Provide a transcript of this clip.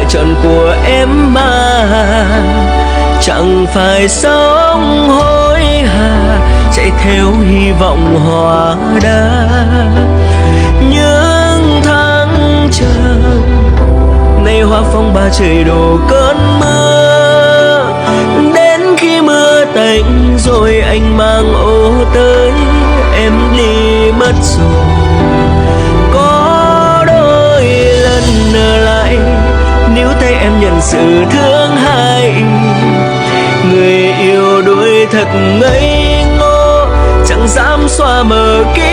chọn của em mà chẳng phải sống hối hả chạy theo hy vọng hóa đá. Những tháng chờ nay hoa phong ba trời đổ cơn mưa, đến khi mưa tạnh rồi anh mang ô tới em đi mất rồi. Có đôi lần nở lại níu tay em nhận sự thương hại, người yêu đuổi thật ngây ngô chẳng dám xóa mờ kia